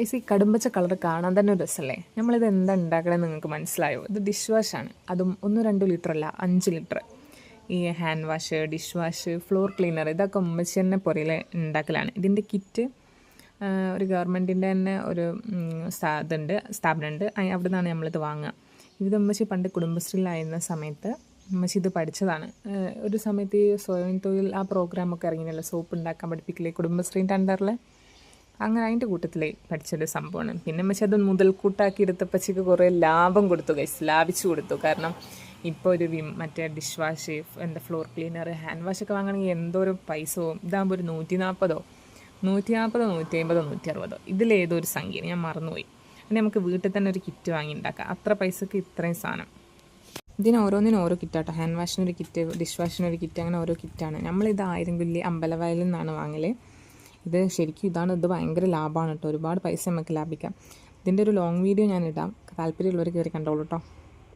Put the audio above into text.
ഈ കടുംബച്ച കളർ കാണാൻ തന്നെ ഒരു രസമല്ലേ. നമ്മളിത് എന്താ ഉണ്ടാക്കണമെന്ന് നിങ്ങൾക്ക് മനസ്സിലായോ? ഇത് ഡിഷ് വാഷാണ്. അതും 1-2 ലിറ്റർ അല്ല, 5 ലിറ്റർ. ഈ hand wash, dish wash, floor cleaner, ഇതൊക്കെ ഉമ്മച്ചി തന്നെ പുറയിൽ ഉണ്ടാക്കലാണ്. ഇതിൻ്റെ കിറ്റ് ഒരു ഗവൺമെൻറ്റിൻ്റെ തന്നെ ഒരു ഇതുണ്ട്, സ്ഥാപനമുണ്ട്. അവിടെ നിന്നാണ് നമ്മളിത് വാങ്ങുക. ഇത് ഉമ്മച്ചി പണ്ട് കുടുംബശ്രീയിലായിരുന്ന സമയത്ത് ഉമ്മച്ചി ഇത് പഠിച്ചതാണ്. ഒരു സമയത്ത് ഈ സ്വയം തൊഴിൽ ആ പ്രോഗ്രാമൊക്കെ ഇറങ്ങിയല്ലോ, സോപ്പ് ഉണ്ടാക്കാൻ പഠിപ്പിക്കില്ലേ കുടുംബശ്രീൻ്റെ അണ്ടറിൽ. അങ്ങനെ അതിൻ്റെ കൂട്ടത്തിൽ പഠിച്ചൊരു സംഭവമാണ്. പിന്നെ പക്ഷേ അത് മുതൽക്കൂട്ടാക്കി എടുത്തപ്പച്ചക്ക് കുറേ ലാഭം കൊടുത്തു, ലാഭിച്ചു കൊടുത്തു. കാരണം ഇപ്പോൾ ഒരു മറ്റേ ഡിഷ് വാഷ്, എന്താ ഫ്ലോർ ക്ലീനർ, ഹാൻഡ് വാഷൊക്കെ വാങ്ങണമെങ്കിൽ എന്തോ ഒരു പൈസ പോവും. ഇതാകുമ്പോൾ ഒരു 140, 150, 160 ഇതിലേതോ ഒരു സംഖ്യ ഞാൻ മറന്നുപോയി. പിന്നെ നമുക്ക് വീട്ടിൽ തന്നെ ഒരു കിറ്റ് വാങ്ങി ഉണ്ടാക്കാം. അത്ര പൈസക്ക് ഇത്രയും സാധനം. ഇതിന് ഓരോന്നിനും ഓരോ കിറ്റാട്ടോ. ഹാൻഡ് വാഷിനൊരു കിറ്റ്, ഡിഷ് വാഷിനൊരു കിറ്റ്, അങ്ങനെ ഓരോ കിറ്റാണ്. നമ്മളിത് ആയിരംകുല്ലി അമ്പലവയലിൽ നിന്നാണ് വാങ്ങല്. ഇത് ശരിക്കും ഇത് ഭയങ്കര ലാഭമാണ് കേട്ടോ. ഒരുപാട് പൈസ നമുക്ക് ലാഭിക്കാം. ഇതിൻ്റെ ഒരു ലോങ് വീഡിയോ ഞാൻ ഇടാം. താല്പര്യമുള്ളവർ കയറി കണ്ടോളൂ കേട്ടോ.